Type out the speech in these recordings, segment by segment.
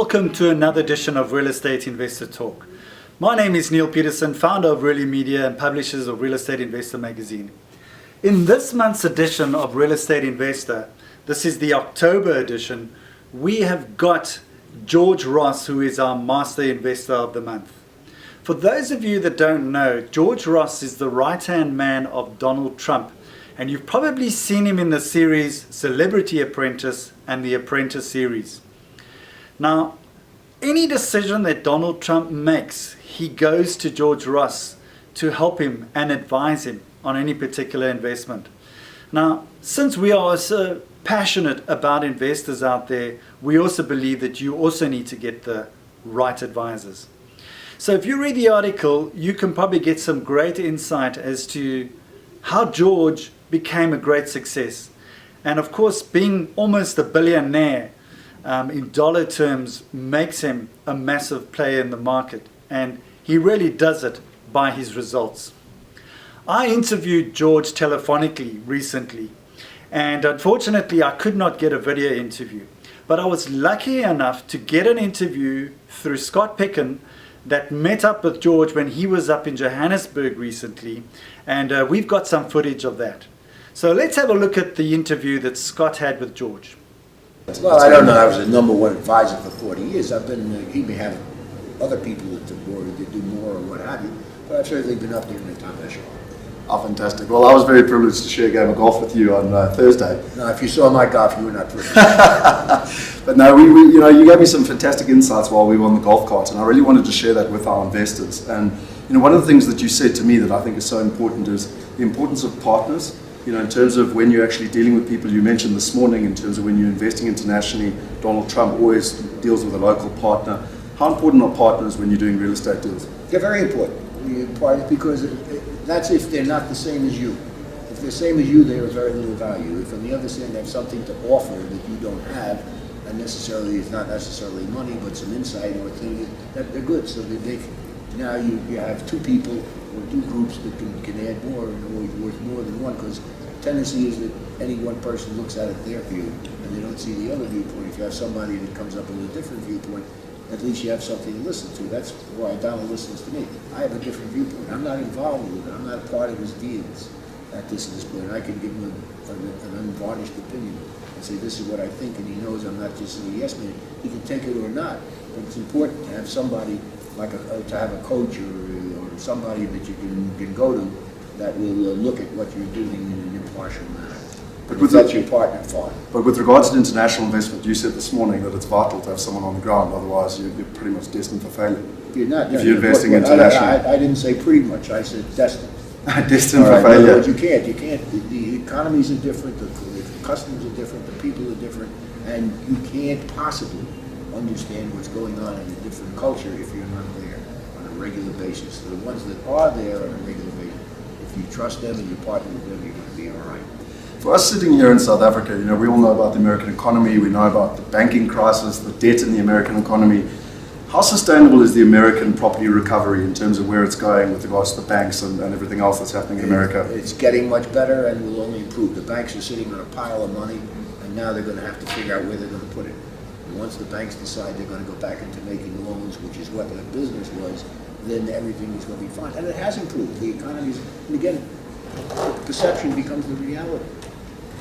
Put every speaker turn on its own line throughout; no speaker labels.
welcome to another edition of Real Estate Investor Talk. My name is Neale Petersen, founder of REIM Media and publishers of Real Estate Investor magazine. In this month's edition of Real Estate Investor, this is the October edition, we have got George Ross, who is our Master Investor of the Month. For those of you that don't know, George Ross is the right-hand man of Donald Trump, and you've probably seen him in the series Celebrity Apprentice and the Apprentice series. Now, any decision that Donald Trump makes, he goes to George Ross to help him and advise him on any particular investment. Now, since we are so passionate about investors out there, we also believe that you also need to get the right advisors. So if you read the article, you can probably get some great insight as to how George became a great success. And of course, being almost a billionaire in dollar terms makes him a massive player in the market, and he really does it by his results. I interviewed George telephonically recently, and unfortunately I could not get a video interview, but I was lucky enough to get an interview through Scott Picken that met up with George when he was up in Johannesburg recently, and we've got some footage of that. So let's have a look at the interview that Scott had with George.
Well, I don't know. I was the #1 advisor for 40 years. I've been, he may have other people that do more or what have you, but I've certainly been up there in the top echelon.
Oh, fantastic. Well, I was very privileged to share a game of golf with you on Thursday.
No, if you saw my golf, you were not privileged.
But no, you gave me some fantastic insights while we were on the golf cart, and I really wanted to share that with our investors. And one of the things that you said to me that I think is so important is the importance of partners. In terms of when you're actually dealing with people, you mentioned this morning in terms of when you're investing internationally, Donald Trump always deals with a local partner. How important are partners when you're doing real estate deals?
They're very important. Because that's if they're not the same as you. If they're the same as you, they are of very little value. If on the other hand they have something to offer that you don't have, and necessarily it's not necessarily money, but some insight or things, that they're good. So now you have two people or two groups that can add more and always worth more than one, because the tendency is that any one person looks at it their view and they don't see the other viewpoint. If you have somebody that comes up with a different viewpoint, at least you have something to listen to. That's why Donald listens to me. I have a different viewpoint. I'm not involved with it. I'm not a part of his deals at this point. I can give him an unvarnished opinion and say this is what I think, and he knows I'm not just a yes man. He can take it or not, but it's important to have somebody like to have a coach or somebody that you can go to that will look at what you're doing in an impartial manner. But if that's your partner, fine.
But with regards to international investment, you said this morning that it's vital to have someone on the ground, otherwise you're pretty much destined for failure.
You're not.
If you're investing internationally.
I didn't say pretty much, I said destined.
Destined for failure.
But you can't. The economies are different, the customs are different, the people are different, and you can't possibly understand what's going on in a different culture if you're not there on a regular basis. The ones that are there on a regular basis, if you trust them and you partner with them, you're going to be all right.
For us sitting here in South Africa, we all know about the American economy, we know about the banking crisis, the debt in the American economy. How sustainable is the American property recovery in terms of where it's going with regards to the banks and everything else that's happening in America?
It's getting much better and will only improve. The banks are sitting on a pile of money, and now they're going to have to figure out where they're going to put it. And once the banks decide they're going to go back into making loans, which is what their business was, then everything is going to be fine. And it has improved. The economy is, and again, perception becomes the reality.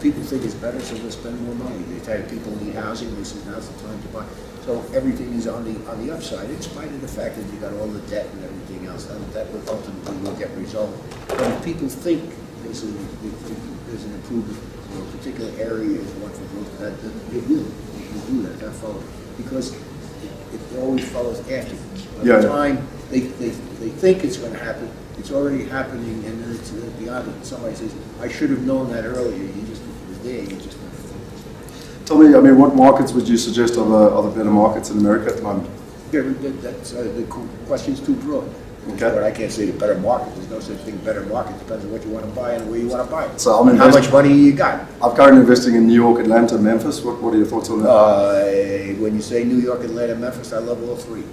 People think it's better, so they'll spend more money. They tell people need housing, they say now's the time to buy. So everything is on the upside, in spite of the fact that you got all the debt and everything else. That will ultimately will get resolved. But if people think there's an improvement or a particular area is one for growth, it will. It will do that. That follows, because it always follows after. By the time they think it's going to happen, it's already happening, and then it's beyond it. Somebody says, "I should have known that earlier." You just was there. You just went forward.
Tell me, what markets would you suggest are the better markets in America at the moment?
The question's too broad.
Okay.
But I can't say the better market. There's no such thing better market. Depends on what you want to buy and where you want to buy it.
So
how much money you got.
I'm currently investing in New York, Atlanta, Memphis. What are your thoughts on that?
When you say New York, Atlanta, Memphis, I love all three.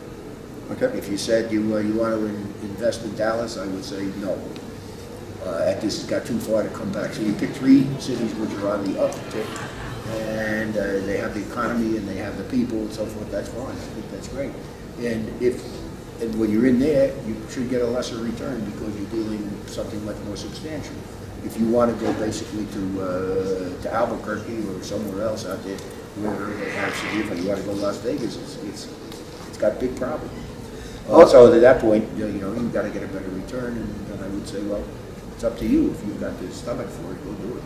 Okay.
If you said you want to invest in Dallas, I would say no. This has got too far to come back. So you pick three cities which are on the uptick, and they have the economy and they have the people and so forth, that's fine. I think that's great. And when you're in there, you should get a lesser return because you're dealing with something much more substantial. If you want to go basically to Albuquerque or somewhere else out there where they have severe, you want to go to Las Vegas, it's got big problems. So at that point, you've got to get a better return, and I would say, well, it's up to you. If you've got the stomach for it, go do it.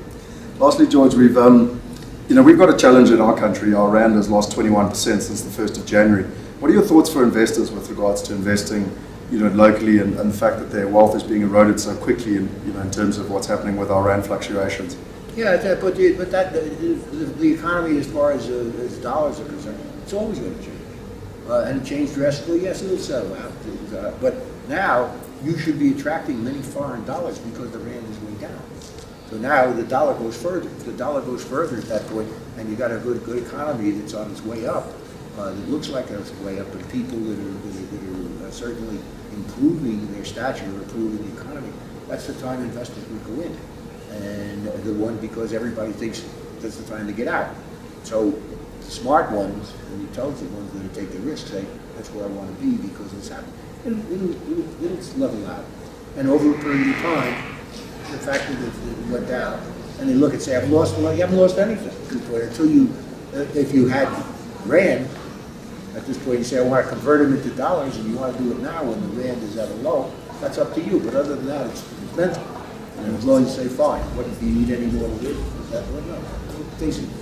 Lastly, George, we've got a challenge in our country. Our rand has lost 21% since the 1st of January. What are your thoughts for investors with regards to investing, locally, and the fact that their wealth is being eroded so quickly, in terms of what's happening with our rand fluctuations?
Yeah, but the economy, as far as dollars are concerned, it's always going to change. And it changed drastically. Yes, it'll settle out. But now you should be attracting many foreign dollars because the rand is way down. So now the dollar goes further. If the dollar goes further at that point, and you got a good economy that's on its way up, that looks like it's way up, and people that are certainly improving their stature, improving the economy, that's the time investors would go in. And the one, because everybody thinks that's the time to get out. So the smart ones and the intelligent ones that take the risk say, that's where I want to be because it's happening. It'll level out. And over a period of time, the fact that it went down, and they look and say, I've lost, well, you haven't lost anything. But until if you had rand, at this point you say, I want to convert them into dollars, and you want to do it now when the rand is at a low, that's up to you. But other than that, it's mental. And as long as you say, fine, what if you need any more to live? Is that what? No.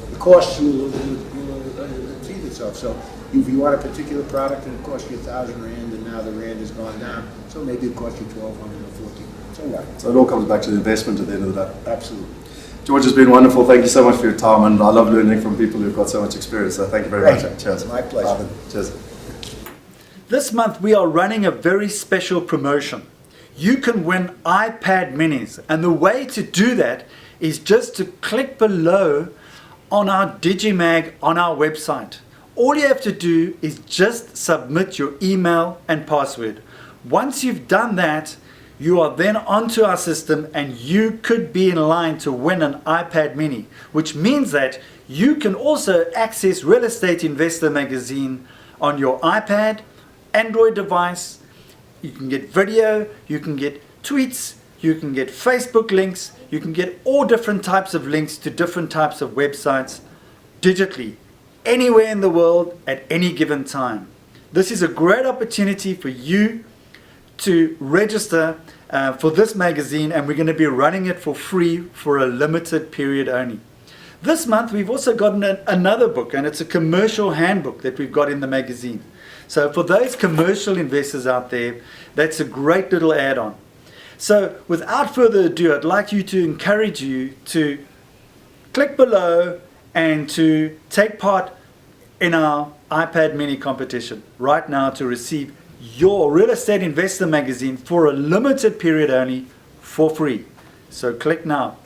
The costs will achieve itself. So if you want a particular product and it costs you 1,000 rand, and now the rand has gone down, so maybe it costs you 1,200 or 1,400. So what?
So it all comes back to the investment at the end of the day.
Absolutely.
George, it's been wonderful. Thank you so much for your time, and I love learning from people who've got so much experience. So thank you very much. Cheers.
My pleasure.
Cheers.
This month we are running a very special promotion. You can win iPad minis, and the way to do that is just to click below on our Digimag on our website. All you have to do is just submit your email and password. Once you've done that, you are then onto our system and you could be in line to win an iPad mini, which means that you can also access Real Estate Investor magazine on your iPad, Android device. You can get video, you can get tweets, you can get Facebook links, you can get all different types of links to different types of websites digitally, anywhere in the world at any given time. This is a great opportunity for you to register for this magazine, and we're going to be running it for free for a limited period only. This month we've also gotten another book, and it's a commercial handbook that we've got in the magazine. So for those commercial investors out there, that's a great little add-on. So without further ado, I'd like to encourage you to click below and to take part in our iPad mini competition right now to receive your Real Estate Investor magazine for a limited period only for free. So click now.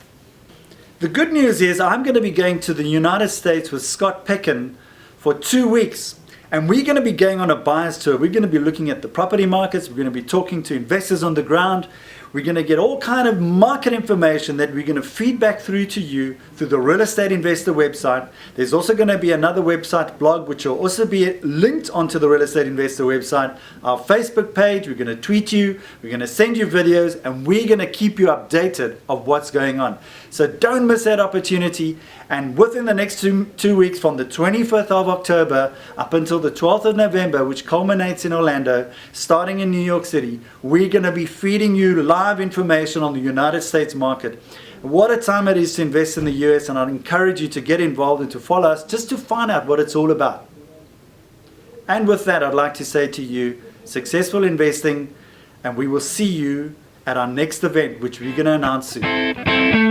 The good news is I'm going to be going to the United States with Scott Peckin for 2 weeks. And we're going to be going on a buyer's tour. We're going to be looking at the property markets. We're going to be talking to investors on the ground. We're going to get all kind of market information that we're going to feed back through to you through the Real Estate Investor website. There's also going to be another website blog which will also be linked onto the Real Estate Investor website. Our Facebook page, we're going to tweet you, we're going to send you videos, and we're going to keep you updated of what's going on. So don't miss that opportunity. And within the next two weeks, from the 25th of October up until the 12th of November, which culminates in Orlando, starting in New York City, we're going to be feeding you live information on the United States market. What a time it is to invest in the US, and I'd encourage you to get involved and to follow us just to find out what it's all about. And with that, I'd like to say to you, successful investing, and we will see you at our next event, which we're going to announce soon.